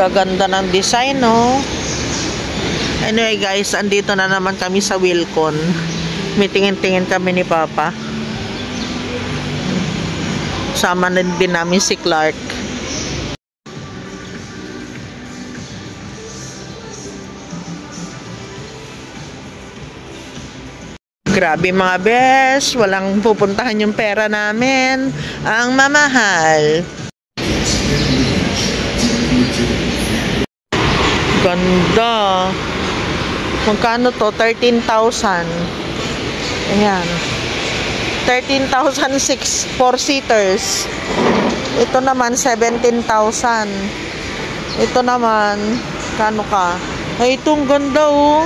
Gaganda ng design, no? Anyway guys, andito na naman kami sa Wilcon. May tingin-tingin kami ni Papa. Sama na din namin si Clark. Grabe mga bes, walang pupuntahan yung pera namin. Ang mamahal. Ganda. Magkano to? 13,000. Ayan. 13,006 4-seaters. Ito naman 17,000. Ito naman kano ka? Ay, itong ganda oh.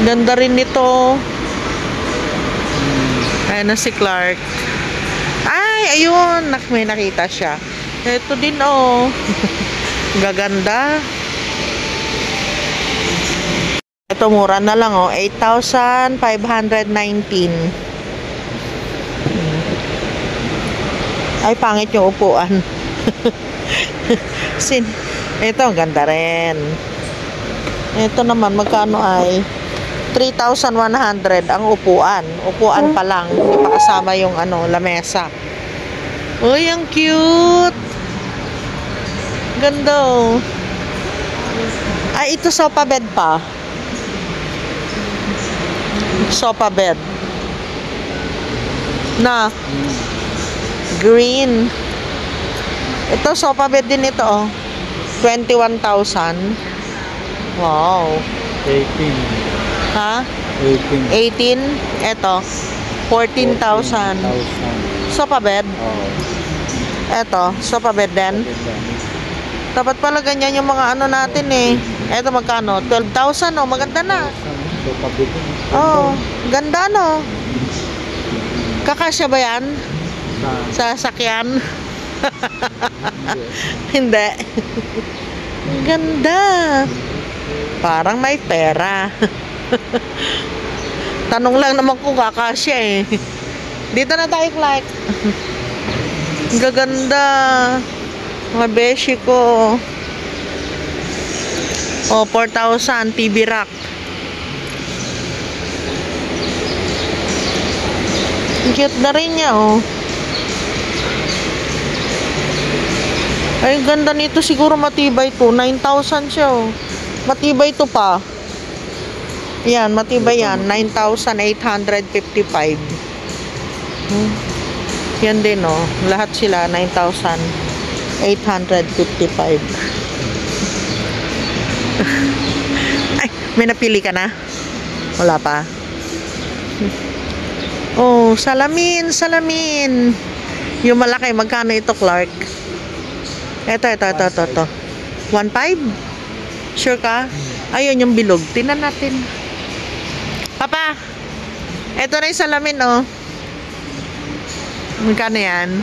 Ganda rin nito. Ayan na si Clark. Ay, ayun. May nakita siya. Ito din oh. Gaganda. Ito mura na lang oh. 8,519. Ay, pangit yung upuan. Ito, ganda rin. Ito naman, magkano ay 3,100 ang upuan. Upuan pa lang. Hindi pa kasama yung ano, lamesa. Uy, ang cute. Ganda oh. Ay, ito sofa bed pa. Sofa bed. Na. Green. Ito, sofa bed din ito oh. 21,000. Wow. 18. Ha? 18. 18. Ito. 14,000. Sofa bed. Oh. Ito. Sofa bed din. Dapat pala ganyan yung mga ano natin eh. Ito magkano? 12,000 oh. Maganda na. Sofa bed. Oh. Ganda no. Kakasya ba yan? Sa sakyan? Hindi. Ganda. Parang may pera. Tanong lang naman kung kakasya eh. Dito na tayo, Clark. Gaganda. Mga beshi ko. Oh, 4,000 TV rack. Cute na rin niya oh. Ay, ganda nito. Siguro matibay to. 9,000 siya oh. Matibay to pa. Yan, matibay yan. 9,855. Yan din oh. Lahat sila 9,855. Ay, may napili ka na? Wala pa. Oh, salamin, salamin. Yung malaki, magkano ito, Clark? Ito. 1.5? Sure ka? Ayun yung bilog. Tingnan natin. Papa, ito na yung salamin, oh. Magkano yan?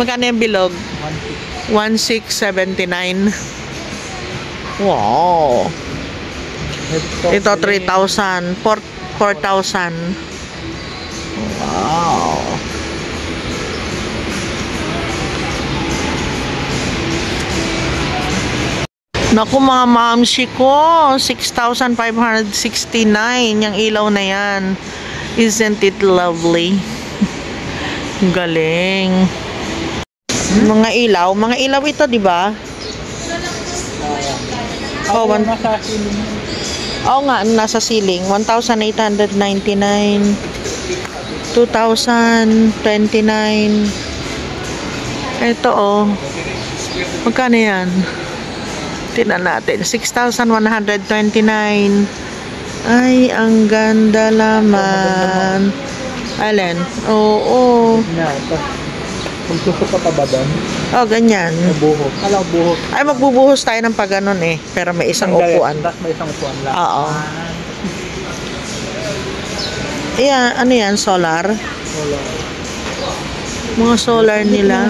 Magkano yung bilog? 1,679. Wow. Ito 3,000. 4,000. Wow. Naku mga mamsi ko, 6,569 yung ilaw na yan. Isn't it lovely? Galing. Mga ilaw ito, di ba? Oh, oo nga, nasa ceiling. 1,899. 2,029. Ito oh. Magkano yan? Tingnan natin. 6,129. Ay, ang ganda naman. Alin? Oo. Magsusuka pa ba doon? Oh, ganyan. Buhok. Alam, buhok. Ay, magbubuhos tayo ng pagganon eh. Pero may isang upuan. May isang upuan lang. Oo. Ayan, ano yan? Solar? Solar. Mga solar nila.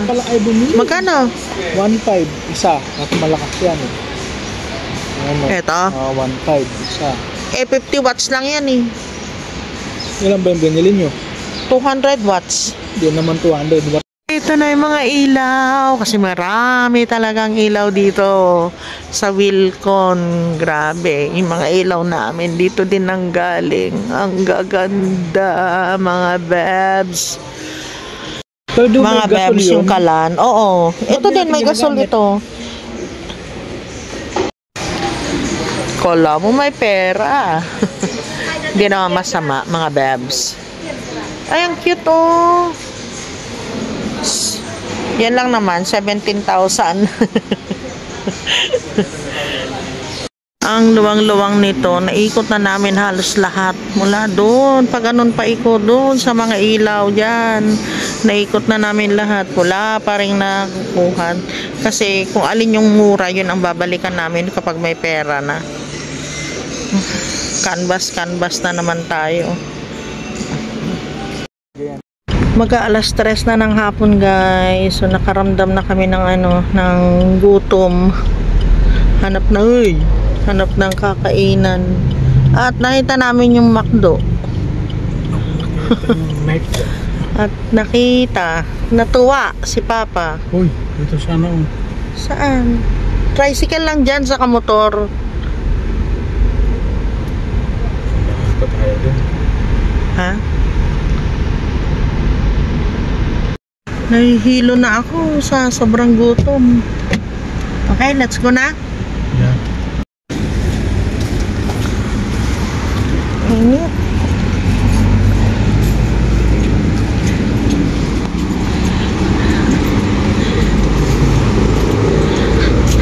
Magkano? 1.5 isa. At malakas yan eh. Ano? Ito? 1.5 isa. Eh, 50 watts lang yan eh. Ilan ba yung binili nyo? 200 watts. Hindi naman 200. Diba? ito na yung mga ilaw. Kasi marami talagang ilaw dito sa Wilcon. Grabe, yung mga ilaw namin dito din nang galing. Ang gaganda, mga babs. Mga babs yung kalan. Oo, ito din may gasol ito. Kala mo may pera. Hindi naman masama, mga babs. Ay, ang cute oh. Yan lang naman, 17,000. Ang luwang-luwang nito, naikot na namin halos lahat. Mula doon, pag ganun paikot doon sa mga ilaw dyan. Naikot na namin lahat. Wala pa rin nakukuha. Kasi kung alin yung mura, yun ang babalikan namin kapag may pera na. Canvas na naman tayo. Mag-aalas 3 na ng hapon, guys. So nakaramdam na kami ng ng gutom. Hanap ng kakainan. At nakita namin yung McDo. At natuwa si Papa. Uy, dito sana oh. Saan? Tricycle lang dyan sa kamotor. Ha? Nahihilo na ako sa sobrang gutom. Okay, let's go na. Yeah. Init.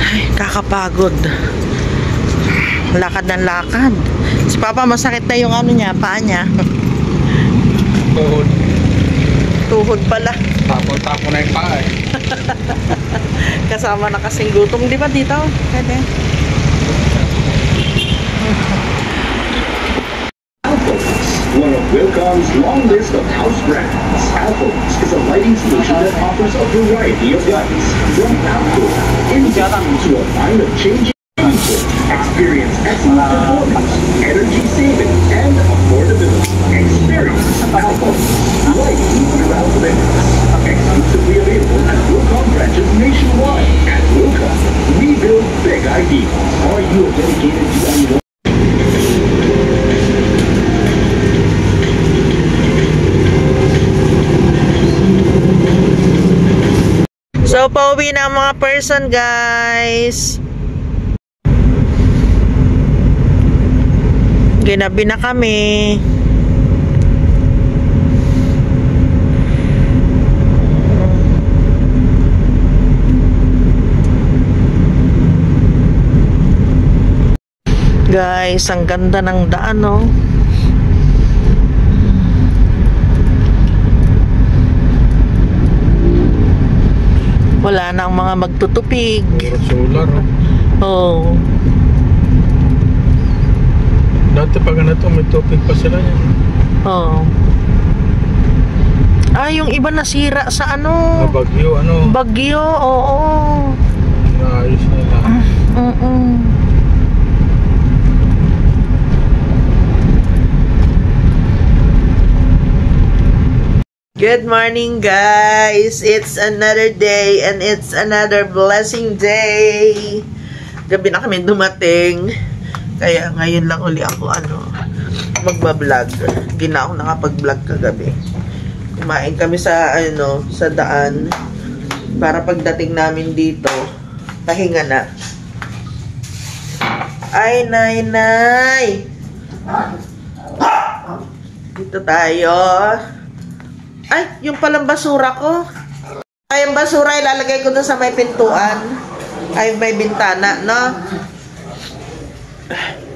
Ay, kakapagod. Lakad ng lakad. Si Papa masakit na yung paa niya. Tuhod pala. Tapon na yung paa eh. Kasama na kasing gutom. Di ba dito? Pwede. One of Wilcon's long list of house brands, Alphonse is a lighting solution that offers a variety of lights. From outdoor, indoor to a line of changing input. Experience excellent performance, energy saving, and affordability. Experience Alphonse. Lighting throughout Memphis. Exclusively available at Wilcon branches nationwide. At Wilcon, we build big ideas. Are you a dedicated DIY? So, pauwi na ang mga person, guys. Ginabi na kami. Guys, ang ganda ng daan, no? Wala na ang mga magtutupig. Puro solar oh. Oh. Dati pag may tupig pa sila yan. Oh. Ah, yung iba nasira sa Bagyo, Bagyo, oo. Naayos nila. Good morning, guys. It's another day and it's another blessing day. Gabi na kami dumating. Kaya ngayon lang uli ako magba-vlog. Hindi na ako nakapag-vlog kagabi. Kumain kami sa sa daan para pagdating namin dito, pahinga na. Ay, nay. Dito tayo. Ay, yung palang basura ko. Ay, yung basura ilalagay ko dun sa may pintuan. Ay, may bintana, no?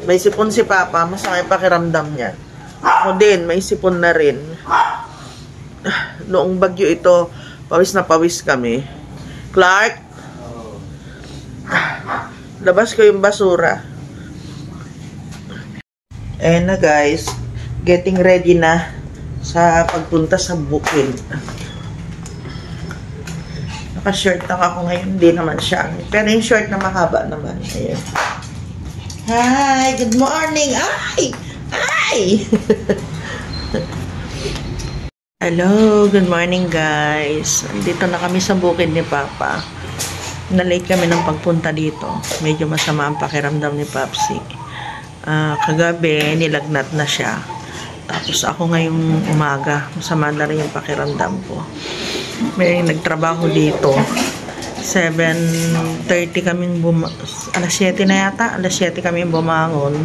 May sipon si Papa. Masakit pakiramdam niya. Ako din, may sipon na rin. Noong bagyo ito, pawis na pawis kami. Clark? Labas ko yung basura. Ayan na, guys. Getting ready na sa pagpunta sa bukid. Naka-shirt lang ako ngayon. Hindi naman siya. Pero yung short na mahaba naman. Ayan. Hi! Good morning! Ay! Hello, good morning guys. Dito na kami sa bukid ni Papa. Na-late kami ng pagpunta dito. Medyo masama ang pakiramdam ni Papsi. Kagabi, nilagnat na siya. Tapos ako ngayong umaga, masama na rin yung pakiramdam ko. May nagtrabaho dito. 7:30 kaming alas 7 na yata. Alas 7 kaming bumangon.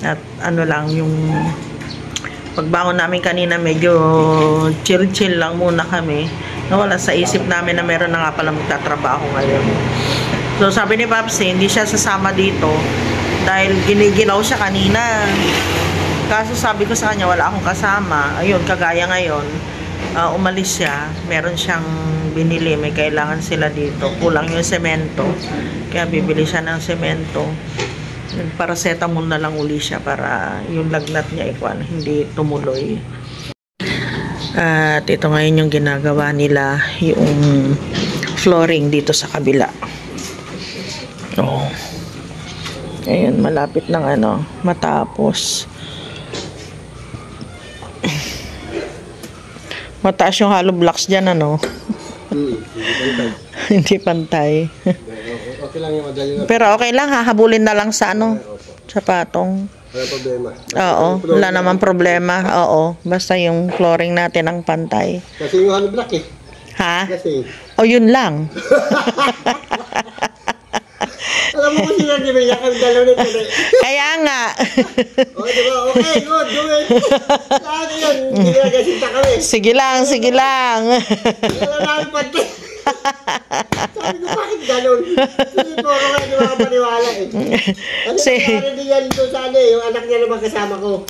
At ano lang yung pagbangon namin kanina, medyo chill-chill lang muna kami. Nawala sa isip namin na meron na nga pala magtatrabaho ngayon. So sabi ni Papsi, hindi siya sasama dito dahil ginigilaw siya kanina. Kaso sabi ko sa kanya, wala akong kasama. Ayun, kagaya ngayon, umalis siya. Meron siyang binili, may kailangan sila dito. Kulang yung semento. Kaya bibili siya ng semento. Paracetamol na lang uli siya para yung lagnat niya hindi tumuloy. At ito ngayon yung ginagawa nila, yung flooring dito sa kabila. Oh. Ayun, malapit ng matapos. Mataas yung hollow blocks dyan, Hindi pantay. Okay lang yung madali na. Pero okay lang, hahabulin na lang sa sa patong. Wala problema. Oo, wala naman problema. Oo, basta yung flooring natin ang pantay. Kasi yung hollow block Ha? Kasi. O yun lang. Alam mo kasi lang, di ba? Yakang dalaw na ito. Kaya nga. O, di ba? Okay, good, do it. Lahat yun. Hindi na gasinta kami. Sige lang, sige lang. Alam namin pati. Sabi ko, bakit galon? Hindi ko kayo di ba paniwala Ano nangyari din yan doon sa yung anak niya naman kasama ko.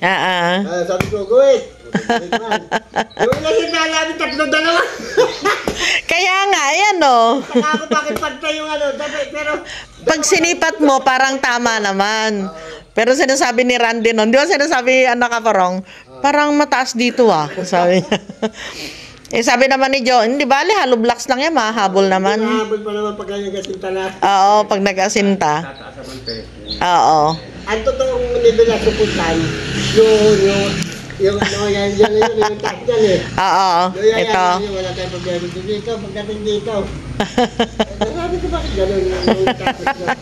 Sabi ko, go it. Yung ilasip na namin, 3-2. Kaya nga, ayan Saka ako bakit pantay yung pero pag sinipat mo, parang tama naman. Pero sinasabi ni Randy di ba sinasabi, Kaparong, parang mataas dito sabi niya. Sabi naman ni Joe, hindi bali, hollow blocks lang yan, mahabol naman. Mahabol pa naman pag nag-asinta na. Oo, pag nag-asinta. Oo. Ang totoong level na supuntan, yung yung tax yan Oo, ito. Wala tayong problema dito, pagdating dito. Sabi ko bakit gano'n yung tax na.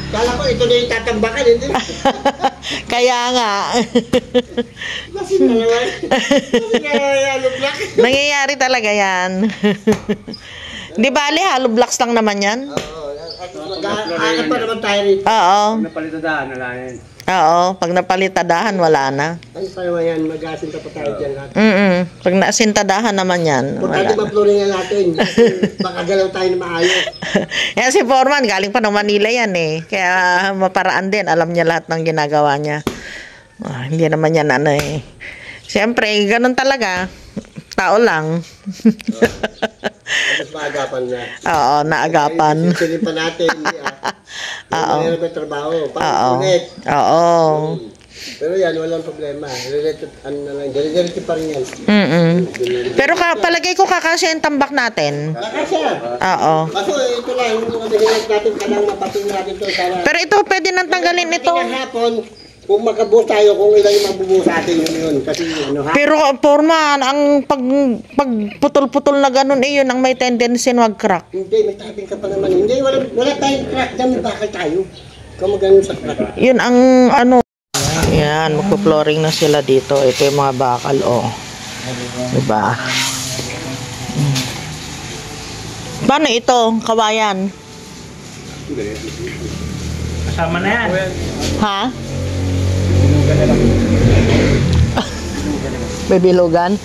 Kala ko ito na yung tatambakan, hindi. Kaya nga. Kasi naman hollow block. Nangyayari talaga yan. Di bali, hollow blocks lang naman yan. Oo, at mag-aanap pa naman tayo rin. Oo. Napalitadahan na lang yan. Oo, pag napalitadahan, wala na. Ay, pa naman yan, mag-aasinta pa tayo dyan lahat. Pag naasintadahan naman yan, Kung wala tayo na. ma-flooring na natin, baka galaw tayo na maayos. Yan si Foreman, galing pa ng Manila yan Kaya maparaan din, alam niya lahat ng ginagawa niya. Hindi naman yan Siyempre, ganun talaga. Tao lang. Tapos maagapan na. Oo, naagapan. Silipin pa natin. Oo. Mayroon may trabaho. Oo. Pag-ulit. Oo. Pero yan, walang problema. Related, diretso pa rin yan. Pero palagay ko kakasya yung tambak natin. Nakasya. Oo. Kaso ito lang, yung hilag natin kalang mapating natin ito. Pero ito, pwede nang tanggalin ito. Tingnan hapon, kung magkabuhos tayo, kung ilan yung magbubuhos sa atin yun. Kasi Pero Foreman, ang pagputol-putol na ganun yun ang may tendency na mag-crack. Hindi, may typing ka pa naman. Hindi, wala tayong crack dyan. May bakal tayo. Kung maganon sa crack. Yun ang Yan, magpo-flooring na sila dito. Ito yung mga bakal, Diba? Paano ito, kawayan? Kasama na yan. Ha? May bilugan?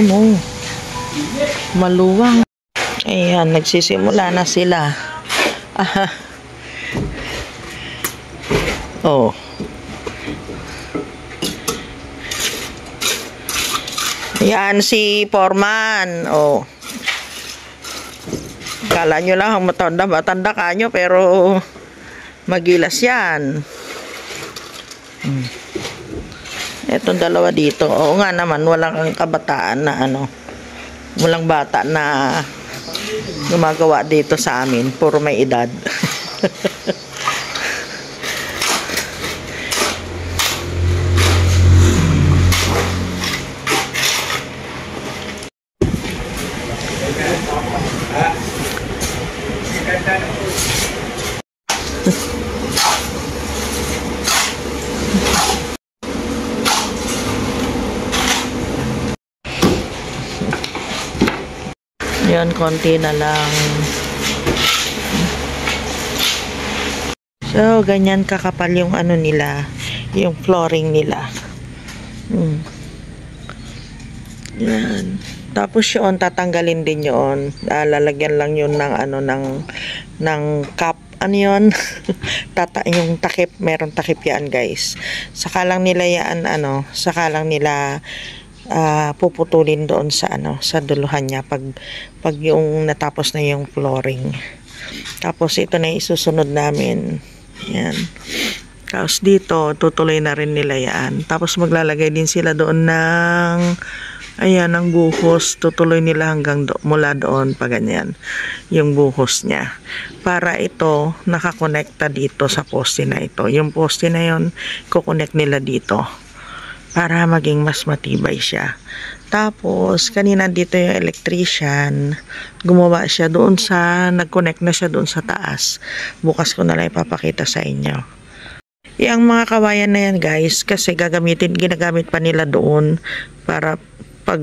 No. Maluwang. Ayan, nagsisimula na sila. Oh. Yan si Foreman. Oh. Kala nyo lang matanda ka nyo, pero magilas yan. Etong dalawa dito. Oo nga naman, walang kabataan na walang bata na gumagawa dito sa amin. Puro may edad. Yun, konti na lang. So, ganyan kakapal yung ano nila, yung flooring nila. Yan. Tapos yun, tatanggalin din yun. Lalagyan lang yun ng ano, ng cup. Ano yun? Yung takip, meron takip yan, guys. Saka lang nila yan, ano, saka lang nila puputulin doon sa ano, sa duluhan niya pag yung natapos na yung flooring. Tapos ito na isusunod namin. Yan. Tapos dito, tutuloy na rin nila yan. Tapos maglalagay din sila doon ng ayan, ang buhos. Tutuloy nila hanggang mula doon pa ganyan. Yung buhos niya. Para ito, nakakonekta dito sa poste na ito. Yung poste na yun, kukonect nila dito. Para maging mas matibay siya. Tapos, kanina dito yung electrician, gumawa siya doon sa, nag-connect na siya doon sa taas. Bukas ko na lang ipapakita sa inyo. Yung mga kawayan na yan, guys, kasi ginagamit pa nila doon para pag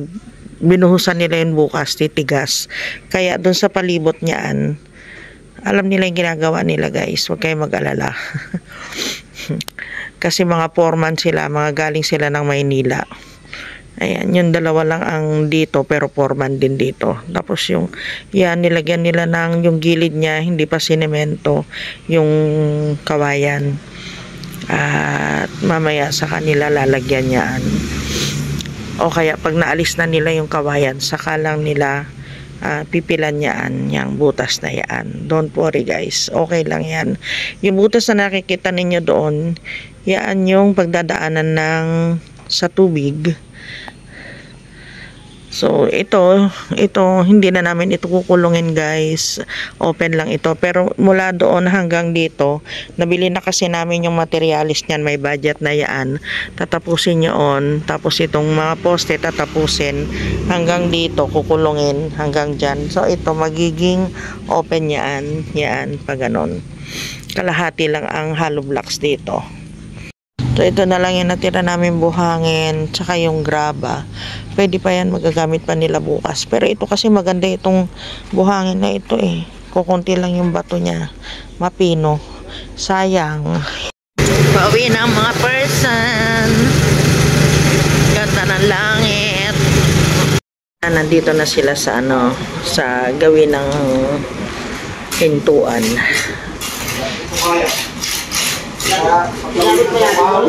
binuhusan nila yung bukas, titigas. Kaya doon sa palibot niyaan, alam nila yung ginagawa nila, guys. Huwag kayong mag-alala. Kasi mga foreman sila, mga galing sila ng Maynila. Ayan, yung dalawa lang ang dito, pero foreman din dito. Tapos yung, yan, nilagyan nila ng yung gilid niya, hindi pa sinemento, yung kawayan. At mamaya sa kanila lalagyan yan. O kaya pag naalis na nila yung kawayan, saka lang nila pipilan yan, yung butas na yan. Don't worry, guys. Okay lang yan. Yung butas na nakikita ninyo doon, yan yung pagdadaanan ng sa tubig. So, ito hindi na namin ito kukulungin, guys. Open lang ito. Pero mula doon hanggang dito, nabili na kasi namin yung materialis niyan. May budget na yan. Tatapusin yun. Tapos itong mga poste tatapusin. Hanggang dito, kukulungin. Hanggang dyan. So, ito magiging open yan. Yan, pag ganon. Kalahati lang ang hollow blocks dito. So, ito na lang yung natira namin buhangin, tsaka yung graba. Pwede pa yan, magagamit pa nila bukas. Pero ito kasi maganda itong buhangin na ito eh. Kukunti lang yung bato niya. Mapino. Sayang. Pauwi na ang mga person. Ganda ng langit. Nandito na sila sa ano, sa gawin ng pintuan. Gamit mo natin doon?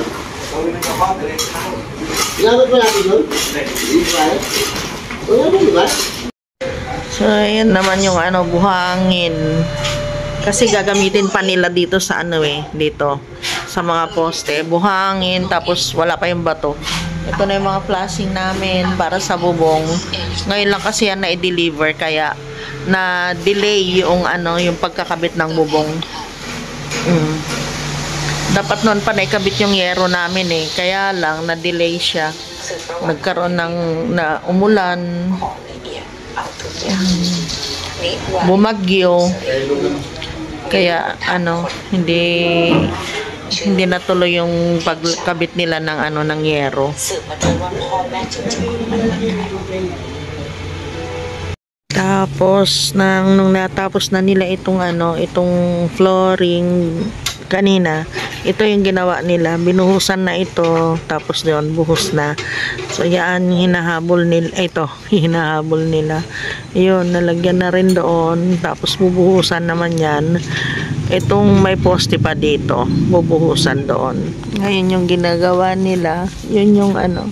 Gamit mo natin doon? Wala mo, diba? So, ayan naman yung ano, buhangin. Kasi gagamitin pa nila dito sa ano eh, dito. Sa mga poste. Buhangin, tapos wala pa yung bato. Ito na yung mga flashing namin para sa bubong. Ngayon lang kasi yan na-deliver, kaya na-delay yung ano, yung pagkakabit ng bubong. Dapat noon pa naikabit yung yero namin eh. Kaya lang, na-delay siya. Nagkaroon ng umulan. Bumagyo. Kaya, ano, hindi natuloy yung pagkabit nila ng ano, ng yero. Tapos, nung natapos na nila itong ano, itong flooring kanina, ito yung ginawa nila, binuhusan na ito, tapos doon buhos na. So yan, hinahabol nila ito, hinahabol nila yun, nalagyan na rin doon, tapos bubuhusan naman yan. Itong may poste pa dito, bubuhusan doon. Ngayon yung ginagawa nila, yun yung ano,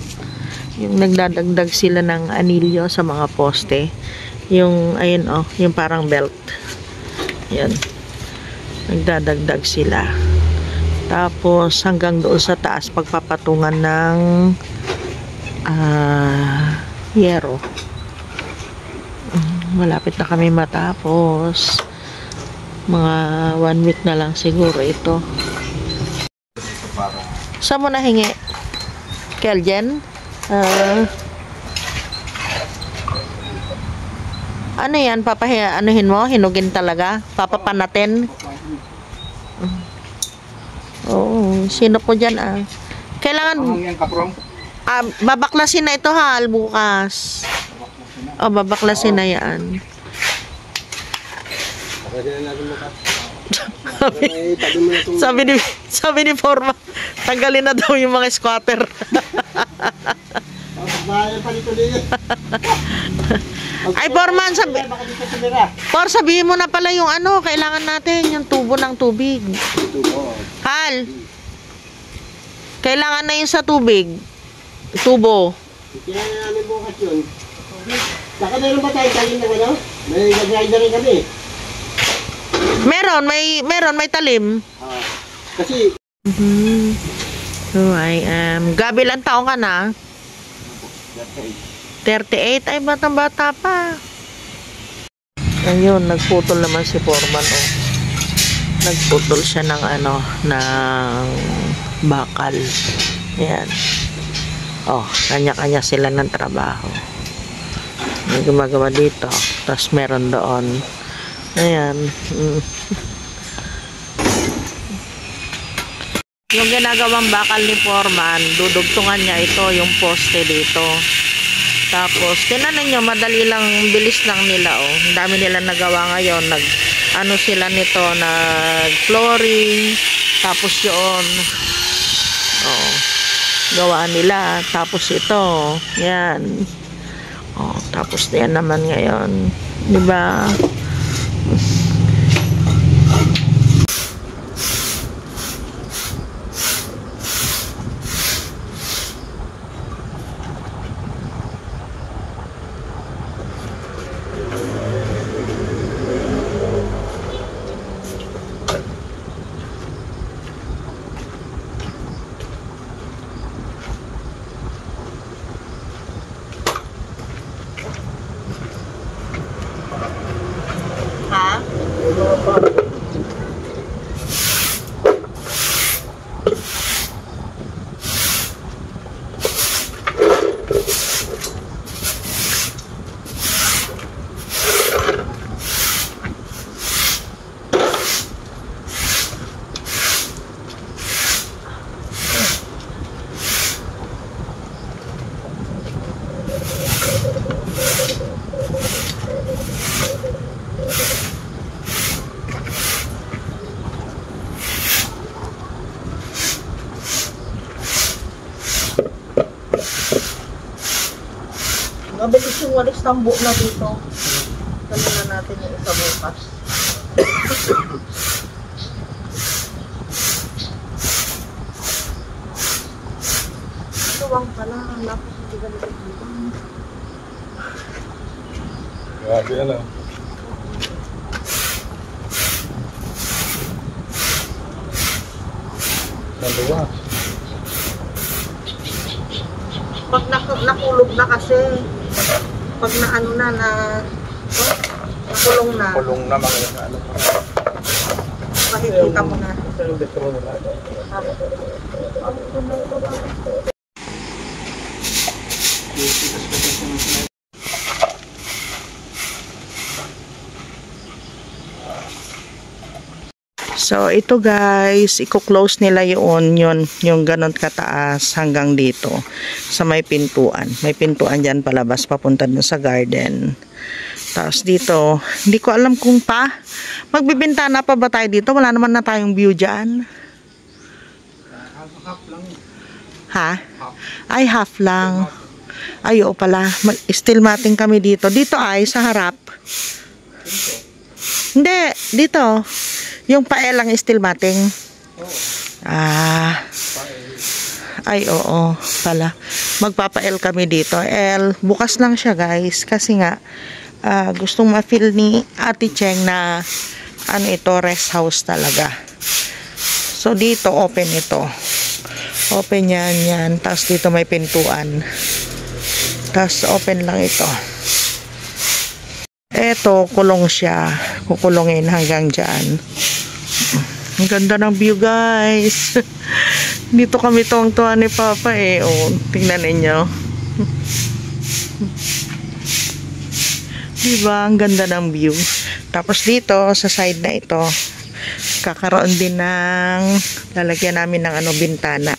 yung nagdadagdag sila ng anilyo sa mga poste, yung ayun oh, yung parang belt yan, nagdadagdag sila. Tapos hanggang doon sa taas pagpapatungan ng yero. Malapit na kami matapos. Mga 1 week na lang siguro ito. Saan mo nahingi? Keljen? Ano yan? Anuhin mo? Hinugin talaga? Papapanatin? Oo. Sino po dyan Kailangan... babaklasin na ito bukas. Babaklasin na yan. Pwede na natin bukas. May tabi mo na itong... sabi ni Forma, tanggalin na daw yung mga squatter. Bayan pa dito din. Ay, Forman, sabihin mo na pala yung ano, kailangan natin, yung tubo ng tubig. Hal, kailangan na yun sa tubig. Tubo. Kailangan namin bukas yun. Saka meron ba tayo talim ng ano? May nag-rider rin kami. Meron, may talim. Kasi... So, I am... Gabi, ilang taong ka na? 38. Ay, batang-bata pa. Ayun, nagputol naman si Foreman, oh. Nagputol siya ng ano, ng bakal. Ayan. Oh, kanya-kanya sila ng trabaho. May gumagawa dito. Tapos meron doon. Ayan. Yung ginagawang bakal ni Foreman, dudugtungan niya ito, yung poste dito. Tapos, tinanan nyo, madali lang, bilis lang nila, oh. Ang dami nila nagawa ngayon. Ano sila nito, nag-flooring. Tapos yun, oh, gawaan nila. Tapos ito, yan. Oh, tapos yan naman ngayon. Diba? Ha? Mabilis yung walis ng buo na dito. Dali na natin yung isa bukas. Tuwang pala. Lapos hindi ka nito dito. Grabe ano. Naluwas. Pag nakulog na kasi, pag naano na, nakulong na, Kulong na mga ano. makikita mo na. Yung detro nila. So, ito guys, i-close nila yung ganon kataas hanggang dito sa may pintuan. May pintuan dyan palabas, papunta dun sa garden. Tapos dito, hindi ko alam kung magbibintana pa ba tayo dito? Wala naman na tayong view dyan. Ha? Ay, half lang. Ay, oo pala. Still mating kami dito. Dito ay, sa harap. Hindi, dito. Yung paelang steel mating. Ay, oo pala. Magpapael kami dito. Bukas lang siya guys. Kasi nga, gustong ma-feel ni Ate Cheng na ano ito, rest house talaga. So, dito open ito. Open yan. Tapos dito may pintuan. Tapos open lang ito. Eto, kulong siya. Kukulungin hanggang dyan. Ang ganda ng view guys. Dito kami tuwang-tuwa ni Papa eh. Oh, tingnan ninyo. Diba? Ang ganda ng view. Tapos dito, sa side na ito, kakaroon din ng lalagyan namin ng bintana.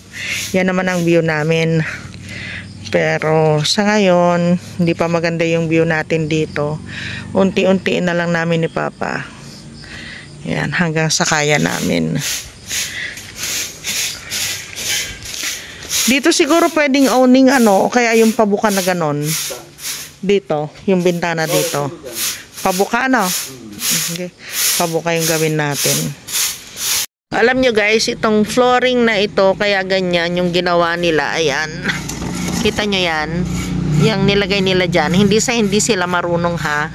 Yan naman ang view namin. Pero sa ngayon, hindi pa maganda yung view natin dito. Unti-unti na lang namin ni Papa. Yan, hanggang sa kaya namin. Dito siguro pwedeng owning ano, o kaya yung pabuka na ganon. Dito, yung bintana dito. Pabuka no? Okay. Pabuka yung gawin natin. Alam nyo guys, itong flooring na ito, kaya ganyan yung ginawa nila. Ayan. Kita nyo yan? Yung nilagay nila dyan. Hindi sila marunong ha.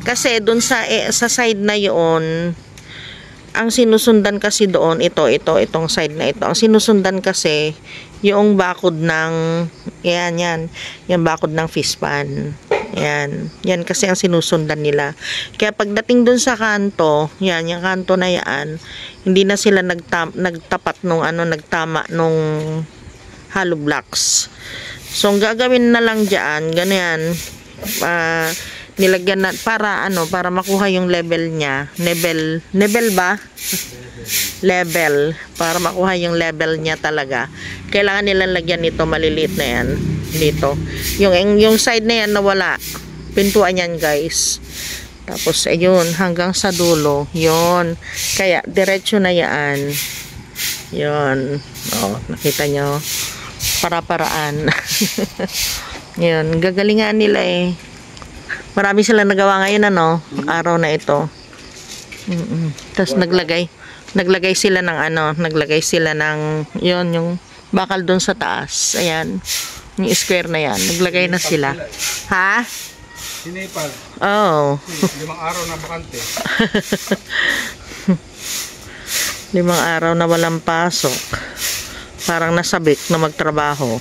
Kasi dun sa side na yun, ang sinusundan kasi doon, itong side na ito. Ang sinusundan kasi, yung bakod ng, yan, yung bakod ng fish pan. Yan kasi ang sinusundan nila. Kaya pagdating dun sa kanto, yung kanto na yan, hindi na sila nagtapat nung nagtama nung hollow blocks. So, ang gagawin na lang dyan, ganyan, nilagyan na, para makuha yung level niya. Level ba? Level. Para makuha yung level niya talaga. Kailangan nilang lagyan nito, maliliit na yan. Dito. Yung side na yan nawala. Pintuan yan guys. Tapos ayun, hanggang sa dulo. Yun. Kaya, diretso na yan. Yun. Oh, nakita nyo? Para-paraan. Yun. Gagalingan nila eh. Marami sila nagawa ngayon araw na ito. Tapos naglagay sila ng yon yung bakal doon sa taas. Ayan. Yung square na yan. Naglagay na sila. Ha? Sinipal. Oh. 5 araw na bakante. 5 araw na walang pasok. Parang nasabik na magtrabaho.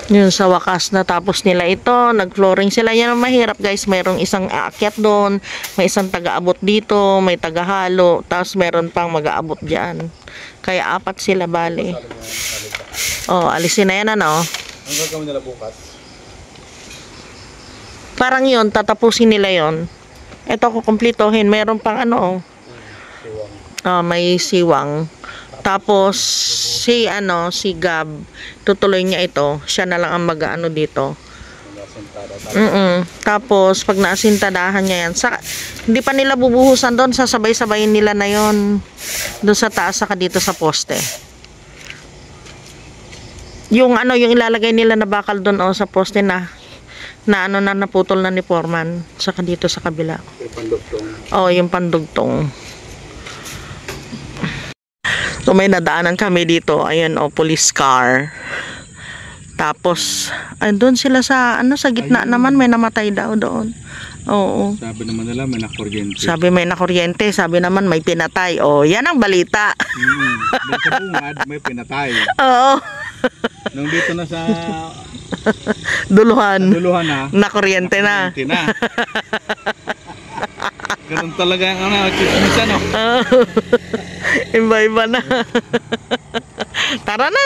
Yun, sa wakas natapos nila ito, nag-flooring sila. Yan ang mahirap guys, mayroong isang aakyat doon, may isang taga-abot dito, may taga-halo, tapos meron pang mag-aabot dyan. Kaya 4 sila bali. Oh, alisin na yan Ang gagawin nila bukas? Parang yun, tatapusin nila yon. Ito kukumplitohin, meron pang may siwang. Tapos si Gab, tutuloy niya ito. Siya na lang ang mag-ano dito. Tapos pag naasintadahan niya yan, hindi pa nila bubuhusan doon, sasabay-sabayin nila na yon doon sa taas saka dito sa poste. Yung ilalagay nila na bakal doon sa poste na naputol na ni Foreman saka dito sa kabila. Yung pandugtong. Oh, yung pandugtong. So may nadaanan kami dito, ayun police car. Tapos doon sila sa gitna naman, may namatay daw doon. Oo. Sabi naman nila may nakuryente. Sabi may nakuryente, sabi naman may pinatay. Oh, yan ang balita. Doon sa bungad may pinatay. Oo. Nung dito na sa Duluhan na, nakuryente na. Ganun talaga yung chismis Iba-iba na. Tara na.